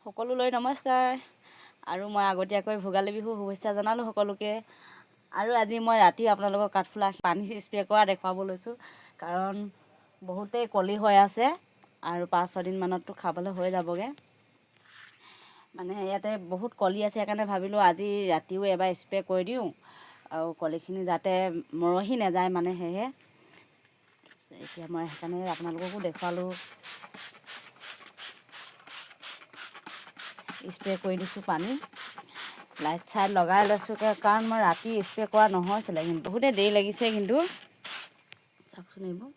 সকলোলৈ নমস্কাৰ আৰু মই আগতীয়াকৈ ভোগালী বিহু শুভেচ্ছা জনালোঁ সকলোকে। আৰু আজি মই ৰাতি আপোনালোকক কাঠফুলা পানী স্প্ৰে কৰা দেখুৱাব লৈছোঁ, কাৰণ বহুতেই কলি হৈ আছে আৰু 5-6 দিনমানততো খাবলৈ হৈ যাবগৈ। মানে ইয়াতে বহুত কলি আছে, সেইকাৰণে ভাবিলোঁ আজি ৰাতিও এবাৰ স্প্ৰে কৰি দিওঁ আৰু কলিখিনি যাতে মৰহি নাযায়, মানে সেয়েহে এতিয়া মই সেইকাৰণে আপোনালোককো দেখুৱালোঁ। স্প্ৰে কৰি দিছোঁ পানী, লাইট চাইট লগাই লৈছোঁ, কাৰণ মই ৰাতি স্প্ৰে কৰা নহৈছিলে, কিন্তু বহুতেই দেৰি লাগিছে। কিন্তু চাওকচোন, এইবোৰ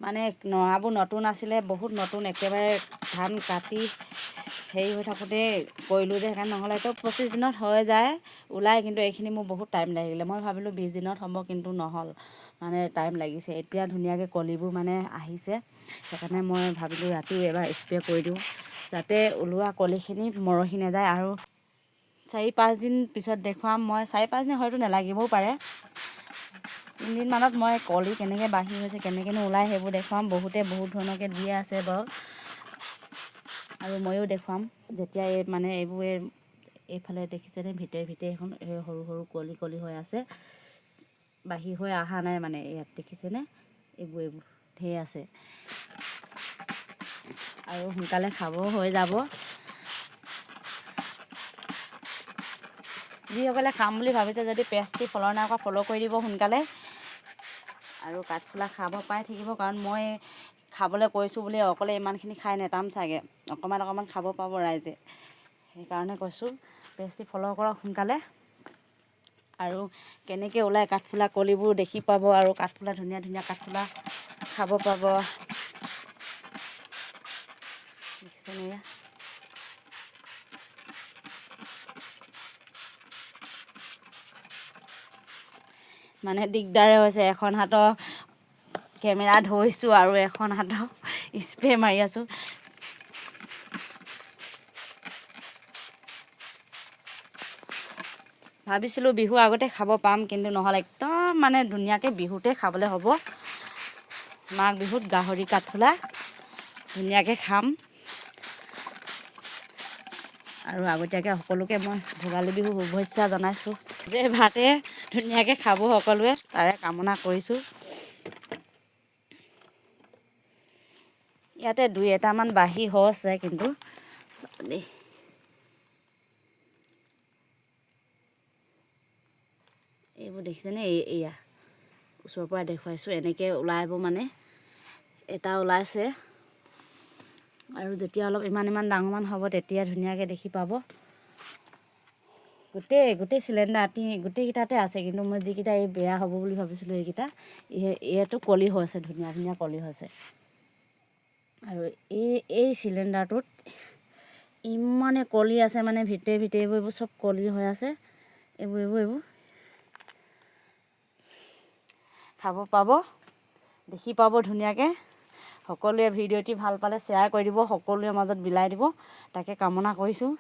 মানে নৰাবোৰ নতুন আছিলে, বহুত নতুন, একেবাৰে ধান কাটি হেৰি হৈ থাকোঁতেই কৰিলোঁ যে, সেইকাৰণে নহ'লেতো 25 দিনত হৈ যায় ওলাই, কিন্তু এইখিনি মোৰ বহুত টাইম লাগিলে। মই ভাবিলোঁ 20 দিনত হ'ব, কিন্তু নহ'ল, মানে টাইম লাগিছে। এতিয়া ধুনীয়াকৈ কলিবোৰ মানে আহিছে, সেইকাৰণে মই ভাবিলোঁ ৰাতিও এবাৰ স্প্ৰে কৰি দিওঁ, যাতে ওলোৱা কলিখিনি মৰহি নাযায়। আৰু 4-5 দিন পিছত দেখুৱাম মই, 4-5 দিন হয়তো নালাগিবও পাৰে, 3 দিনমানত মই কলি কেনেকৈ বাঢ়ি হৈছে, কেনেকৈনো ওলাই, সেইবোৰ দেখুৱাম। বহুতে বহুত ধৰণকৈ দিয়ে আছে বাৰু, আৰু ময়ো দেখুৱাম যেতিয়া মানে এইবোৰ এইফালে দেখিছেনে, ভিতৰে এখন সৰু সৰু কলি হৈ আছে, বাঢ়ি হৈ অহা নাই, মানে ইয়াত দেখিছেনে, এইবোৰ ঢেৰ আছে আৰু সোনকালে খাবও হৈ যাব। যিসকলে খাম বুলি ভাবিছে, যদি পেজটি ফ'ল' নাই কৰা, ফ'ল' কৰি দিব সোনকালে, আৰু কাঠফুলা খাব পাই থাকিব। কাৰণ মই খাবলৈ কৈছোঁ বুলি অকলে ইমানখিনি খাই নেটাম চাগে, অকণমান খাব পাব ৰাইজে, সেইকাৰণে কৈছোঁ পেজটি ফ'ল' কৰক সোনকালে। আৰু কেনেকৈ ওলাই কাঠফুলা কলিবোৰ দেখি পাব, আৰু কাঠফুলা ধুনীয়া ধুনীয়া কাঠফুলা খাব পাব। দেখিছেনে, এয়া মানে দিগদাৰে হৈছে, এখন হাতৰ কেমেৰা ধৰিছোঁ আৰু এখন হাতৰ স্প্ৰে মাৰি আছোঁ। ভাবিছিলোঁ বিহু আগতে খাব পাম, কিন্তু নহ'লে, একদম মানে ধুনীয়াকৈ বিহুতে খাবলৈ হ'ব। মাঘ বিহুত গাহৰি কাঠফুলা ধুনীয়াকৈ খাম। আৰু আগতীয়াকৈ সকলোকে মই ভোগালী বিহু শুভেচ্ছা জনাইছোঁ, যে ভাতে ধুনীয়াকৈ খাব সকলোৱে, তাৰে কামনা কৰিছোঁ। ইয়াতে 2-এটামান বাঢ়ি হৈছে, কিন্তু দেই, এইবোৰ দেখিছেনে, এয়া ওচৰৰ পৰা দেখুৱাইছোঁ, এনেকৈ ওলাব, মানে এটা ওলাইছে, আৰু যেতিয়া অলপ ইমান ডাঙৰমান হ'ব, তেতিয়া ধুনীয়াকৈ দেখি পাব। গোটেই চিলিণ্ডাৰ গোটেইকেইটাতে আছে, কিন্তু মই যিকেইটা এই বেয়া হ'ব বুলি ভাবিছিলোঁ, এইকেইটা এইটো কলি হৈছে, ধুনীয়া কলি হৈছে। আৰু এই চিলিণ্ডাৰটোত ইমানে কলি আছে, মানে ভিতৰে এইবোৰ চব কলি হৈ আছে। এইবোৰ খাব পাব, দেখি পাব ধুনীয়াকৈ। সকলোৱে ভিডিঅ'টি ভাল পালে শ্বেয়াৰ কৰি দিব, সকলোৰে মাজত বিলাই দিব, তাকে কামনা কৰিছোঁ।